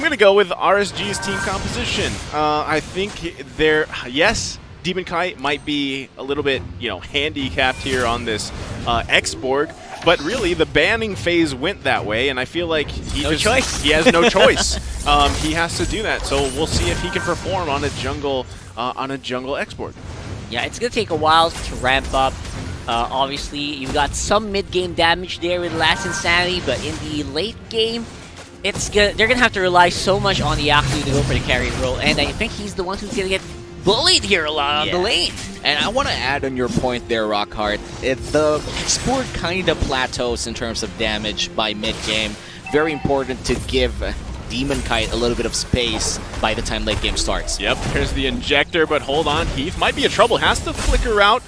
going to go with RSG's team composition. I think yes, Demon Kite might be a little bit, handicapped here on this X-Borg, but really the banning phase went that way, and I feel like he has no choice. He has to do that, so we'll see if he can perform on a jungle X-Borg. Yeah, it's going to take a while to ramp up. Obviously, you've got some mid-game damage there with Last Insanity, but in the late game, they're going to have to rely so much on the Yaku to go for the carry role, and I think he's the one who's going to get bullied here a lot on the lane. And I want to add on your point there, Rockhart. The sport kind of plateaus in terms of damage by mid-game. Very important to give Demon Kite a little bit of space by the time late game starts. Yep, here's the injector, but hold on, Heath might be in trouble, has to flicker out.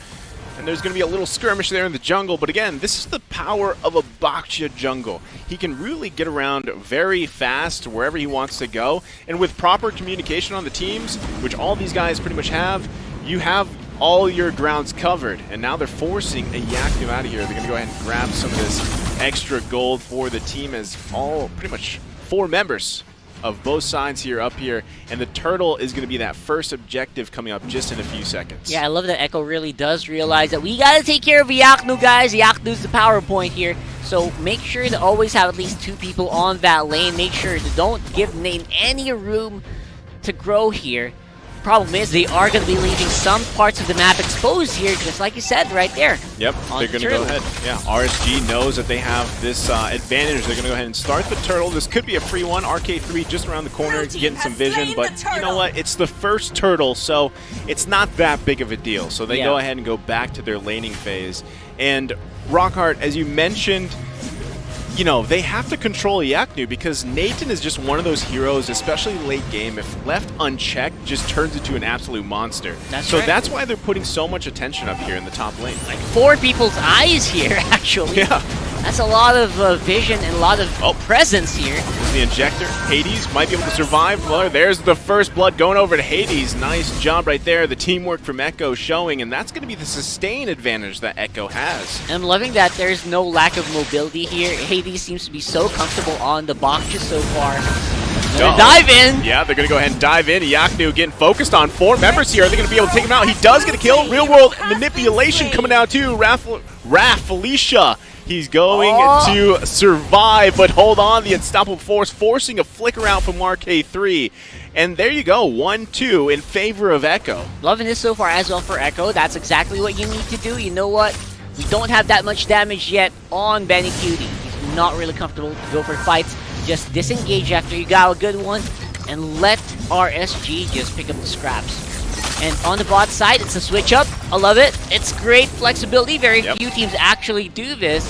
And there's going to be a little skirmish there in the jungle. But again, this is the power of a Baksha jungle. He can really get around very fast wherever he wants to go. And with proper communication on the teams, which all these guys pretty much have, you have all your grounds covered. And now they're forcing a Yaku out of here. They're going to go ahead and grab some of this extra gold for the team, as all pretty much 4 members of both sides here up here, and the turtle is going to be that first objective coming up just in a few seconds. Yeah, I love that Echo really does realize that we got to take care of Yaknu, guys. Yaknu's the power point here, so make sure to always have at least 2 people on that lane. Make sure to don't give Nate any room to grow here. Problem is, they are going to be leaving some parts of the map exposed here, just like you said right there. Yep, they're going to go ahead. Yeah, RSG knows that they have this advantage. They're going to go ahead and start the turtle. This could be a free one. RK3 just around the corner, getting some vision. But you know what? It's the first turtle, so it's not that big of a deal. So they go ahead and go back to their laning phase. And Rockhart, as you mentioned, they have to control Yaknu, because Nathan is just one of those heroes, especially late game, if left unchecked, just turns into an absolute monster. That's why they're putting so much attention up here in the top lane. Like 4 people's eyes here, actually. Yeah. That's a lot of vision and a lot of presence here. There's the injector. Hades might be able to survive. Well, there's the first blood going over to Hades. Nice job right there. The teamwork from Echo showing, and that's going to be the sustain advantage that Echo has. And I'm loving that there's no lack of mobility here. Hades seems to be so comfortable on the Baksha so far. They're dive in. Yeah, they're going to go ahead and dive in. Yaknu getting focused on 4 members here. Are they going to be able to take him out? He does get a kill. Real world manipulation coming out too. Raph Felicia. He's going to survive, but hold on. The unstoppable force forcing a flicker out from RK3. And there you go, 1-2 in favor of Echo. Loving this so far as well for Echo. That's exactly what you need to do. You know what? We don't have that much damage yet on Benny Cutie. He's not really comfortable to go for fights. Just disengage after you got a good one and let RSG just pick up the scraps. And on the bot side, it's a switch up. I love it. It's great flexibility. Very few teams actually do this.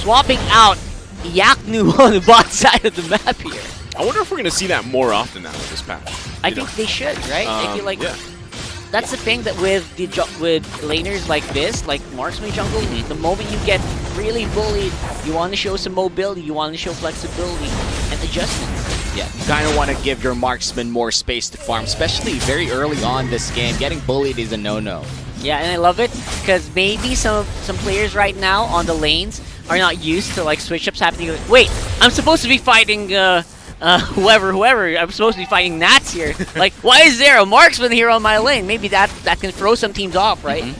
Swapping out Yaknu on the bot side of the map here. I wonder if we're going to see that more often now with this patch. I think they should, right? I feel like that's the thing that with laners like this, like Marksman Jungle, the moment you get really bullied, you want to show some mobility, you want to show flexibility and adjustments. Yeah, you kind of want to give your marksman more space to farm, especially very early on this game. Getting bullied is a no-no. Yeah, and I love it because maybe some players right now on the lanes are not used to like switch-ups happening. Like, wait, I'm supposed to be fighting whoever. I'm supposed to be fighting Nats here. Like, why is there a marksman here on my lane? Maybe that can throw some teams off, right?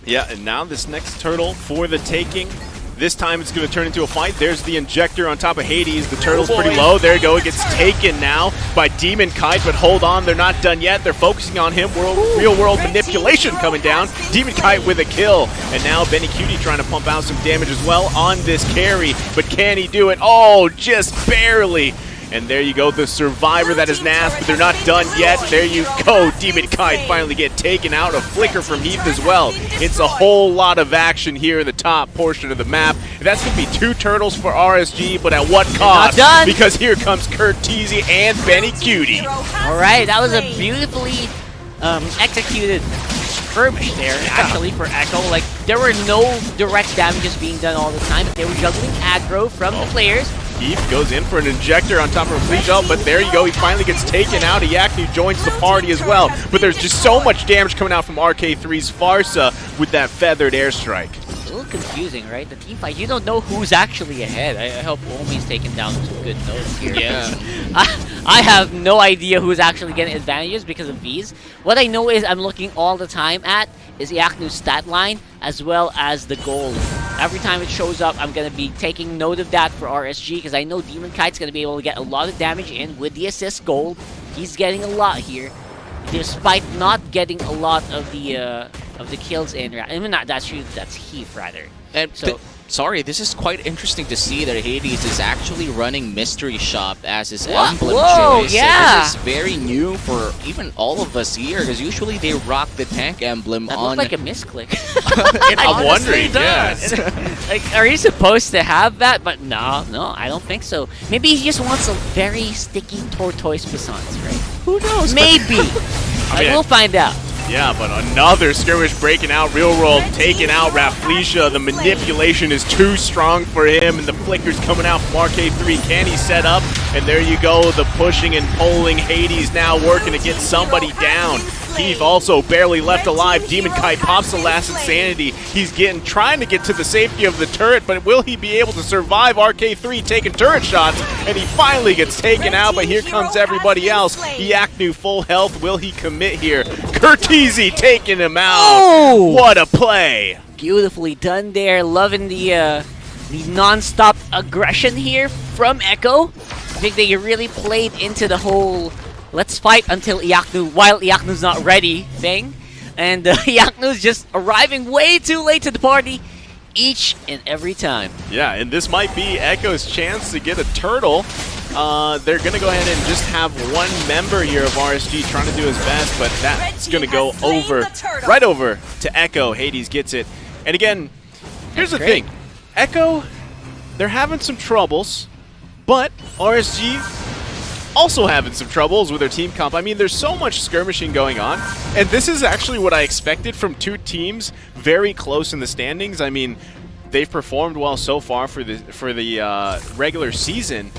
Yeah, and now this next turtle for the taking. This time it's going to turn into a fight. There's the injector on top of Hades. The turtle's pretty low. There you go. It gets taken now by Demon Kite, but hold on. They're not done yet. They're focusing on him. Real-world manipulation coming down. Demon Kite with a kill. And now Benny Cutie trying to pump out some damage as well on this carry. But can he do it? Oh, just barely. And there you go, the survivor that is Nas, but they're not done yet. There you go, Demon Kite finally get taken out. A flicker from Heath as well. It's a whole lot of action here in the top portion of the map. And that's going to be 2 turtles for RSG, but at what cost? Not done. Because here comes Kurt Teasy and Benny Cutie. All right, that was a beautifully executed skirmish there, actually, for Echo. Like, there were no direct damages being done all the time, but they were juggling aggro from the players. Heath goes in for an injector on top of a fleet belt, but there you go, he finally gets taken out. Yaknu joins the party as well, but there's just so much damage coming out from RK3's Farsa with that feathered airstrike. little confusing, right? The team fight, you don't know who's actually ahead. I hope Omi's taking down some good notes here. Yeah. I have no idea who's actually getting advantages because of these. What I know is I'm looking all the time at is Iaknu's stat line as well as the gold. Every time it shows up, I'm going to be taking note of that for RSG because I know Demon Kite's going to be able to get a lot of damage in with the assist gold. He's getting a lot here, despite not getting a lot of the kills in. I mean, not that's Heath rather. And So sorry, this is quite interesting to see that Hades is actually running Mystery Shop as his What? emblem Whoa, choice. yeah. This is very new for even all of us here, because usually they rock the tank emblem that on... looked like a misclick. I'm wondering, does. yes. Like, are you supposed to have that? But no, I don't think so. Maybe he just wants a very sticky tortoise passance, right? Who knows? Maybe. mean, We'll find out. Yeah, but another skirmish breaking out. Real World taking out Rafflesia. The manipulation is too strong for him, and the flicker's coming out from RK3. Can he set up? And there you go, the pushing and pulling. Hades now working to get somebody down. Heath also barely left alive. Demon Kite pops the last insanity. He's trying to get to the safety of the turret, but will he be able to survive? RK3 taking turret shots, and he finally gets taken out, but here comes everybody else. Iaknu full health. Will he commit here? Curtizi taking him out. Oh! What a play. Beautifully done there. Loving the non-stop aggression here from Echo. I think they really played into the whole let's fight until while Iaknu's not ready thing. And Iaknu's just arriving way too late to the party each and every time. Yeah, and this might be Echo's chance to get a turtle. They're going to go ahead and just have one member here of RSG trying to do his best, but that's going to go right over to Echo. Hades gets it. And again, here's the thing. Echo, they're having some troubles, but RSG also having some troubles with their team comp. I mean, there's so much skirmishing going on, and this is actually what I expected from two teams very close in the standings. I mean, they've performed well so far for the regular season,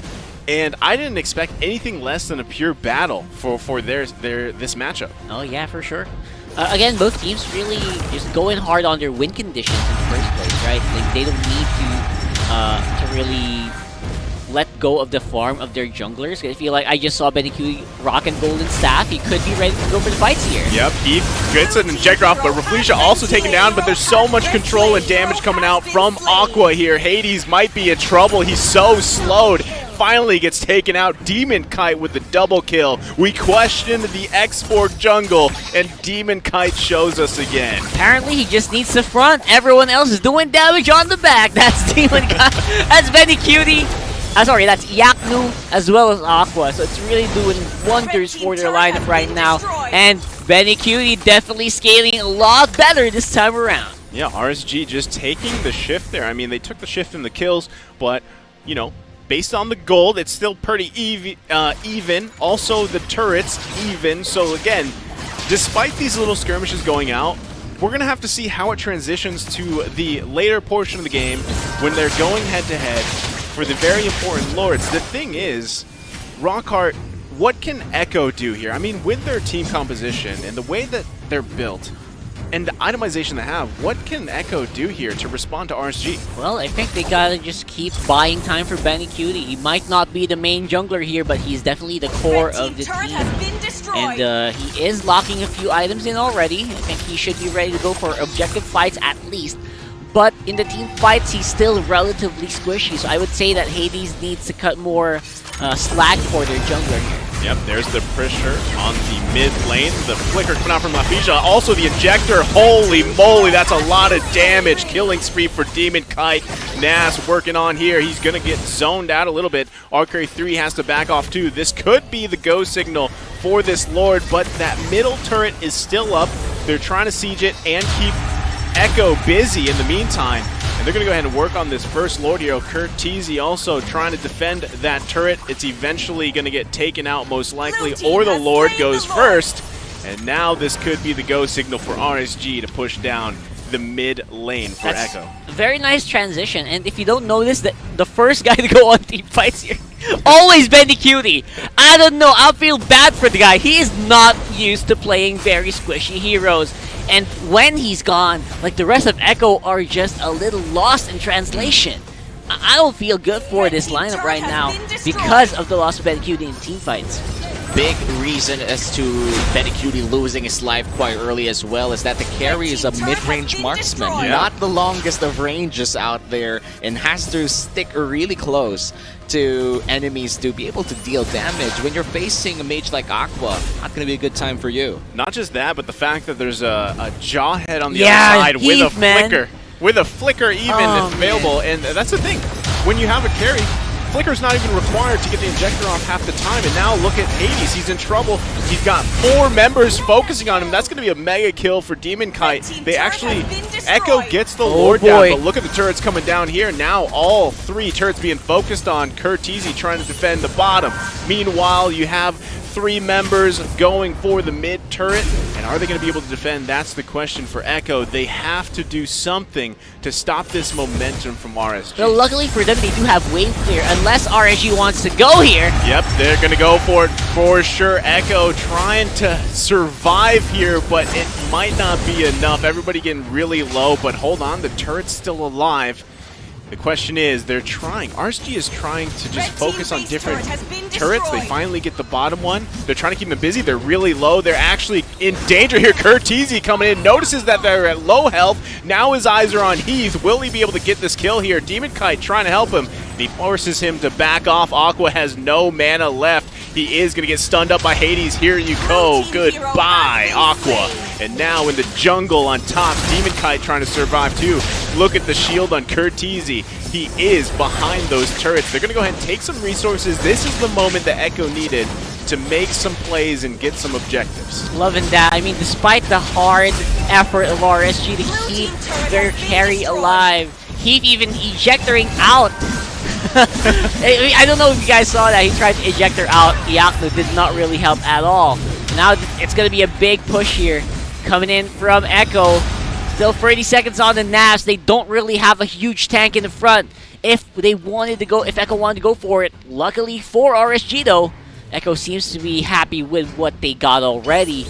and I didn't expect anything less than a pure battle for this matchup. Oh yeah, for sure. Again, both teams really just going hard on their win conditions in the first place, right? Like they don't need to really let go of the farm of their junglers. I feel like I just saw BennyQ rocking Golden Staff. He could be ready to go for the fights here. Yep, he gets an injector off, but Rafflesia also taken down, but there's so much control and damage coming out from Aqua here. Hades might be in trouble. He's so slowed. Finally gets taken out. Demon Kite with the double kill. We questioned the export jungle, and Demon Kite shows us again. Apparently, he just needs the front. Everyone else is doing damage on the back. That's Demon Kite. That's BennyQ. Sorry, that's Iaknu as well as Aqua. So it's really doing wonders for their lineup right now. And BennyQ definitely scaling a lot better this time around. Yeah, RSG just taking the shift there. I mean, they took the shift in the kills, but, you know, based on the gold, it's still pretty even. Also, the turrets, even. So, again, despite these little skirmishes going out, we're going to have to see how it transitions to the later portion of the game when they're going head-to-head for the very important lords. The thing is, Rockhart, what can Echo do here? I mean, with their team composition and the way that they're built and the itemization they have, what can Echo do here to respond to RSG? Well, I think they gotta just keep buying time for BennyQ. He might not be the main jungler here, but he's definitely the core of the team. And he is locking a few items in already. I think he should be ready to go for objective fights at least. But in the team fights, he's still relatively squishy, so I would say that Hades needs to cut more slack for their jungler here. Yep, there's the pressure on the mid lane. The flicker coming out from Rafflesia. Also the injector. Holy moly, that's a lot of damage. Killing spree for Demon Kite. Nas working on here. He's going to get zoned out a little bit. RK3 has to back off too. This could be the go signal for this Lord, but that middle turret is still up. They're trying to siege it and keep Echo busy in the meantime. And they're going to go ahead and work on this first Lord here. Curtizi also trying to defend that turret. It's eventually going to get taken out most likely, or the Lord goes first. And now this could be the go signal for RSG to push down the mid lane for Echo. Very nice transition. And if you don't notice, that the first guy to go on team fights here Always Bendy Cutie. I don't know. I feel bad for the guy. He is not used to playing very squishy heroes. And when he's gone, like the rest of Echo are just a little lost in translation. I don't feel good for this lineup right now because of the loss of Bendy Cutie in team fights. Big reason as to Benny Cutie losing his life quite early as well is that the carry is a mid-range marksman, not the longest of ranges out there, and has to stick really close to enemies to be able to deal damage. When you're facing a mage like Aqua, not going to be a good time for you. Not just that, but the fact that there's a Jawhead on the other side with a flicker. With a flicker even available, and that's the thing. When you have a carry, Flicker's not even required to get the injector off half the time, and now look at Hades, he's in trouble. He's got 4 members focusing on him. That's going to be a mega kill for Demon Kite. They actually, Echo gets the Lord down, but look at the turrets coming down here. Now all 3 turrets being focused on Curteezy trying to defend the bottom. Meanwhile, you have 3 members going for the mid turret, and are they going to be able to defend? That's the question for Echo. They have to do something to stop this momentum from RSG. Well, luckily for them, they do have wave clear, unless RSG wants to go here. Yep, they're going to go for it for sure. Echo trying to survive here, but it might not be enough. Everybody getting really low, but hold on, the turret's still alive. The question is, they're trying. RSG is trying to just focus on different turrets. They finally get the bottom one. They're trying to keep them busy. They're really low. They're actually in danger here. Curteezy coming in, notices that they're at low health. Now his eyes are on Heath. Will he be able to get this kill here? Demon Kite trying to help him. He forces him to back off. Aqua has no mana left. He is going to get stunned up by Hades. Here you go. Goodbye, Aqua. And now in the jungle on top, Demon Kite trying to survive too. Look at the shield on Curteezy. He is behind those turrets. They're going to go ahead and take some resources. This is the moment that Echo needed to make some plays and get some objectives. Loving that. I mean, despite the hard effort of RSG to keep their carry alive, Heath even ejectoring out. I don't know if you guys saw that. He tried to eject her out. Iakno did not really help at all. Now it's going to be a big push here coming in from Echo. Still 30 seconds on the Navs. They don't really have a huge tank in the front. If Echo wanted to go for it. Luckily for RSG though, Echo seems to be happy with what they got already,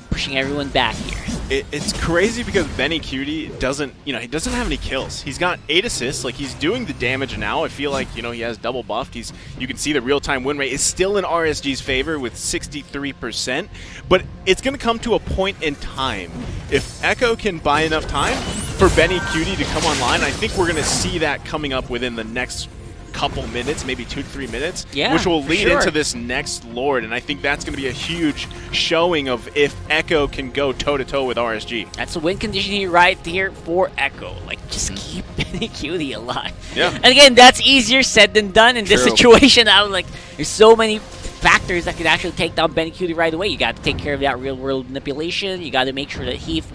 pushing everyone back here. It's crazy because Benny Cutie doesn't, he doesn't have any kills. He's got 8 assists, like he's doing the damage now. I feel like, he has double buffed. You can see the real-time win rate is still in RSG's favor with 63%, but it's going to come to a point in time. If Echo can buy enough time for Benny Cutie to come online, I think we're going to see that coming up within the next couple minutes, maybe 2 to 3 minutes, which will lead into this next Lord, and I think that's going to be a huge showing of if Echo can go toe-to-toe with RSG. That's a win condition right here for Echo. Like, just keep Benny Cutie alive. Yeah. And again, that's easier said than done in this situation. I'm like, there's so many factors that could actually take down Benny Cutie right away. You got to take care of that real-world manipulation. You got to make sure that Heath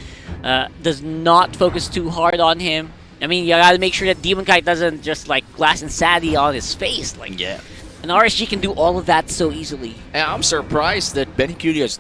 does not focus too hard on him. I mean, you gotta make sure that Demon Kite doesn't just like glass and Sadie on his face. Like, and RSG can do all of that so easily. And I'm surprised that Benny Cutie has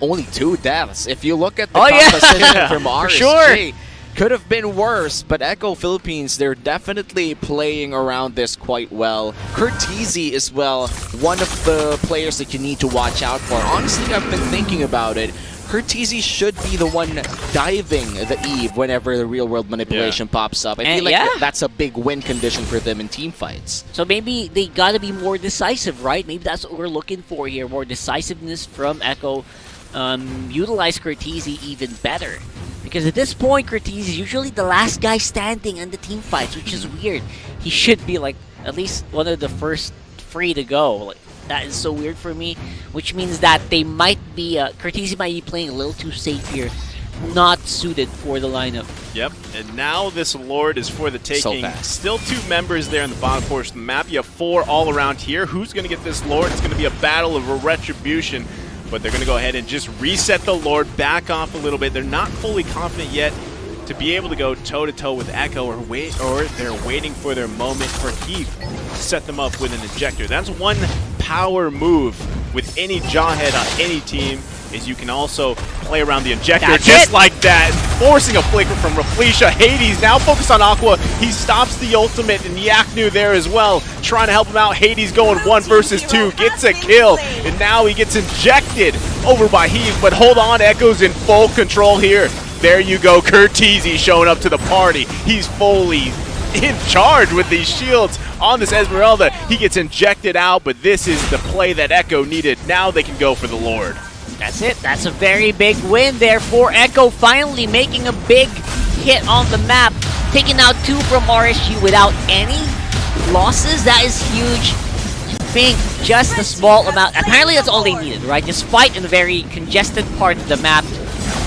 only 2 deaths. If you look at the composition from RSG, could have been worse, but Echo Philippines, they're definitely playing around this quite well. Curteezy as well, one of the players that you need to watch out for. Honestly, I've been thinking about it. Curteezy should be the one diving the Eve whenever the real-world manipulation pops up. I feel like that's a big win condition for them in team fights. So maybe they gotta be more decisive, right? Maybe that's what we're looking for here. More decisiveness from Echo. Utilize Curteezy even better. Because at this point, Curteezy is usually the last guy standing in the team fights, which is weird. He should be like at least one of the first 3 to go. Like, that is so weird for me, which means that they might be, Curteezy might be playing a little too safe here, not suited for the lineup. Yep, and now this Lord is for the taking. So fast. Still 2 members there in the bottom portion of the map. You have 4 all around here. Who's going to get this Lord? It's going to be a battle of a retribution, but they're going to go ahead and just reset the Lord, back off a little bit. They're not fully confident yet to be able to go toe-to-toe with Echo, or they're waiting for their moment for Heath to set them up with an injector. That's one power move with any Jawhead on any team, is you can also play around the injector just like that, forcing a flicker from Reflecia. Hades now focused on Aqua. He stops the ultimate, and Yaknu there as well, trying to help him out. Hades going 1 versus 2, gets a kill, and now he gets injected over by Heath, but hold on, Echo's in full control here. There you go, Curtizi showing up to the party. He's fully in charge with these shields on this Esmeralda. He gets injected out, but this is the play that Echo needed. Now they can go for the Lord. That's it. That's a very big win there for Echo, finally making a big hit on the map, taking out 2 from RSG without any losses. That is huge. I think just a small amount. Apparently that's all they needed, right? Just fight in a very congested part of the map,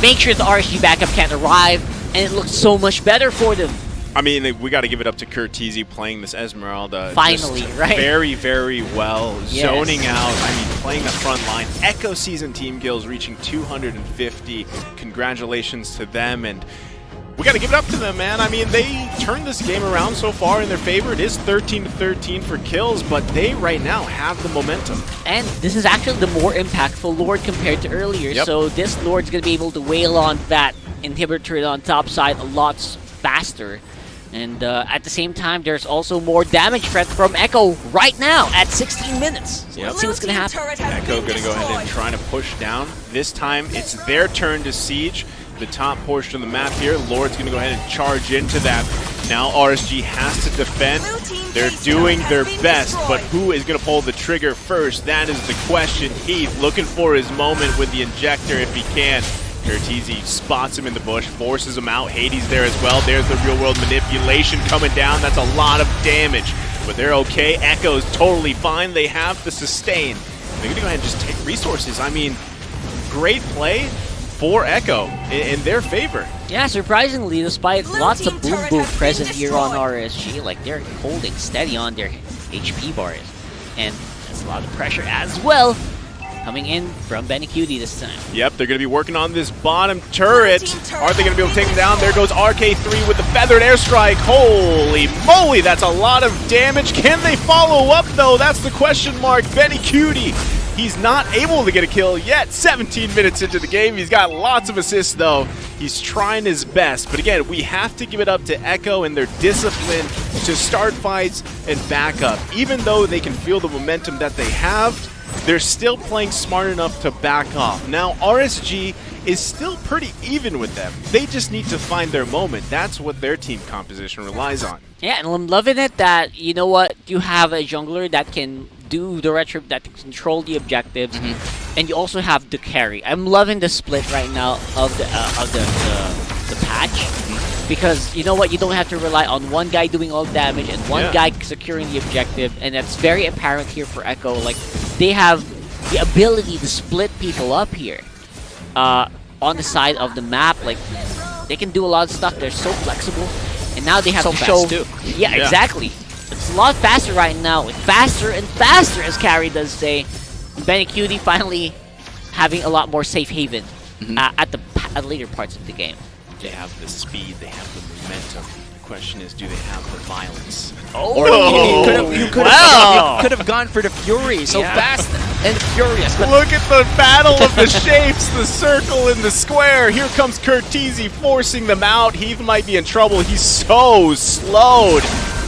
make sure the RSG backup can't arrive, and it looks so much better for them. I mean, we got to give it up to Curtizi playing this Esmeralda. Finally, just right? Very, very well. Yes. Zoning out. I mean, playing the front line. Echo season team kills reaching 250. Congratulations to them. And we got to give it up to them, man. I mean, they turned this game around so far in their favor. It is 13-13 for kills, but they right now have the momentum. And this is actually the more impactful Lord compared to earlier. Yep. So this Lord's going to be able to wail on that inhibitor on top side a lot faster. And at the same time, there's also more damage threat from Echo right now at 16 minutes. So let's see what's going to happen. Echo going to go ahead and try to push down. This time, it's their turn to siege the top portion of the map here. Lord's going to go ahead and charge into that. Now RSG has to defend. They're doing their best, but who is going to pull the trigger first? That is the question. Heath looking for his moment with the injector if he can. Curtizi spots him in the bush, forces him out. Hades there as well. There's the real-world manipulation coming down. That's a lot of damage, but they're okay. Echo's totally fine. They have the sustain. They're going to go ahead and just take resources. I mean, great play for Echo in their favor. Yeah, surprisingly, despite lots of boom boom present here on RSG, like they're holding steady on their HP bars. And that's a lot of pressure as well coming in from Benecutie this time. Yep, they're going to be working on this bottom turret. Are they going to be able to take him down? There goes RK3 with the feathered airstrike. Holy moly, that's a lot of damage. Can they follow up, though? That's the question mark. Benecutie, he's not able to get a kill yet. 17 minutes into the game. He's got lots of assists, though. He's trying his best. But again, we have to give it up to Echo and their discipline to start fights and back up. Even though they can feel the momentum that they have, they're still playing smart enough to back off. Now, RSG is still pretty even with them. They just need to find their moment. That's what their team composition relies on. Yeah, and I'm loving it that, you know what, you have a jungler that can do the retro, that can control the objectives, and you also have the carry. I'm loving the split right now of the patch, because you know what, you don't have to rely on one guy doing all the damage and one guy securing the objective, and that's very apparent here for Echo. Like, they have the ability to split people up here on the side of the map. Like, they can do a lot of stuff. They're so flexible, and now they have to show. Too. Yeah, exactly. It's a lot faster right now. It's faster and faster, as Carrie does say. Benecutie finally having a lot more safe haven at later parts of the game. They have the speed, they have the momentum. The question is, do they have the violence? Or you could have gone for the Fury so fast and furious. But look at the battle of the shapes, the circle and the square. Here comes Curtizi forcing them out. Heath might be in trouble. He's so slowed.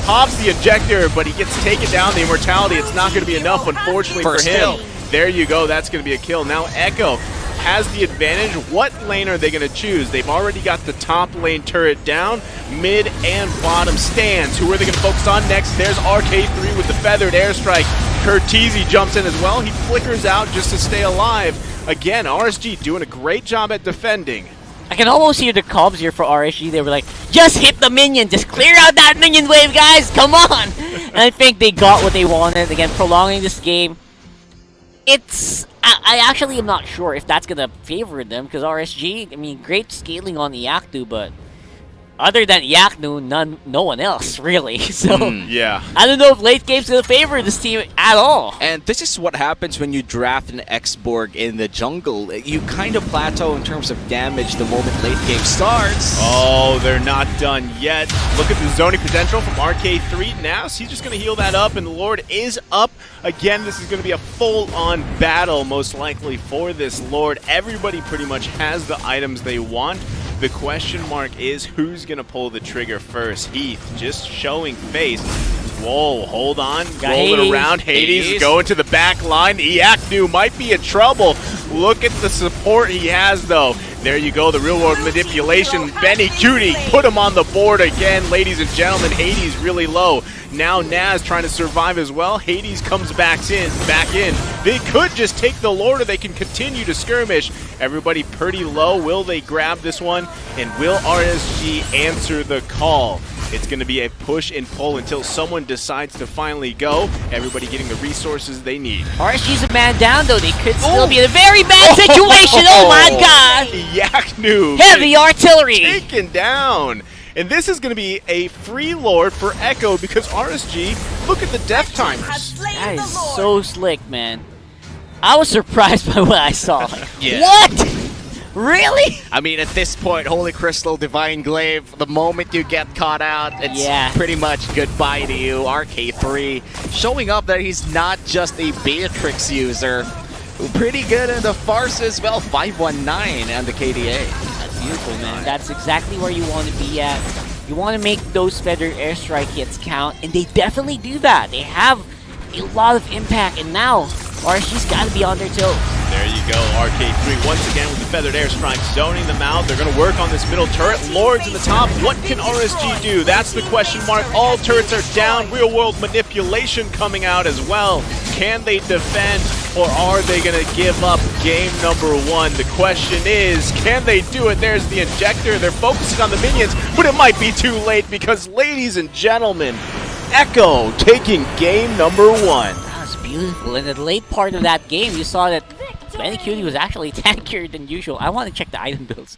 Pops the injector, but he gets taken down. The immortality, it's not going to be enough, unfortunately, for him. There you go. That's going to be a kill. Now Echo has the advantage. What lane are they going to choose? They've already got the top lane turret down. Mid and bottom stands. Who are they going to focus on next? There's RK3 with the feathered airstrike. Curtizi jumps in as well. He flickers out just to stay alive. Again, RSG doing a great job at defending. I can almost hear the comms here for RSG. They were like, just hit the minion. Just clear out that minion wave, guys. Come on. And I think they got what they wanted. Again, prolonging this game. I actually am not sure if that's going to favor them, because RSG, I mean, great scaling on the Yaknu, but other than Yaknu, no one else, really. So, yeah. I don't know if late game's going to favor this team at all. And this is what happens when you draft an X-Borg in the jungle. You kind of plateau in terms of damage the moment late game starts. Oh, they're not done yet. Look at the zoning potential from RK3 now. So he's just going to heal that up, and the Lord is up. Again, this is going to be a full-on battle, most likely, for this Lord. Everybody pretty much has the items they want. The question mark is who's going to pull the trigger first. Heath just showing face. Whoa, hold on. Got Rolling Hades. around. Hades Hades. going to the back line. Iaknu might be in trouble. Look at the support he has, though. There you go, the real-world manipulation. Benny Cutie put him on the board again, ladies and gentlemen. Hades really low. Now Naz trying to survive as well. Hades comes back in. They could just take the Lord, or they can continue to skirmish. Everybody pretty low. Will they grab this one? And will RSG answer the call? It's going to be a push and pull until someone decides to finally go. Everybody getting the resources they need. RSG's a man down, though. They could still be in a very bad situation. Oh my god! Yaknu Heavy artillery! taken down. And this is going to be a free Lord for Echo because RSG, look at the death timers. That is so slick, man. I was surprised by what I saw. Like, Yeah. what? Really? I mean, at this point, Holy Crystal, Divine Glaive, the moment you get caught out, it's pretty much goodbye to you. RK3 showing up that he's not just a Beatrix user. Pretty good in the farce as well. 519 on the KDA. That's beautiful, man. That's exactly where you want to be at. You want to make those feather airstrike hits count, and they definitely do that. They have a lot of impact, and now RSG's got to be on their toes. There you go, RK3 once again with the feathered airstrike, zoning them out. They're going to work on this middle turret. Lords in the top. What can RSG do? That's the question mark. All turrets are down. Real world manipulation coming out as well. Can they defend, or are they going to give up game number one? The question is, can they do it? There's the injector. They're focusing on the minions, but it might be too late because, ladies and gentlemen, Echo taking game number one. That was beautiful. In the late part of that game, you saw that Benny Cutie was actually tankier than usual. I want to check the item builds.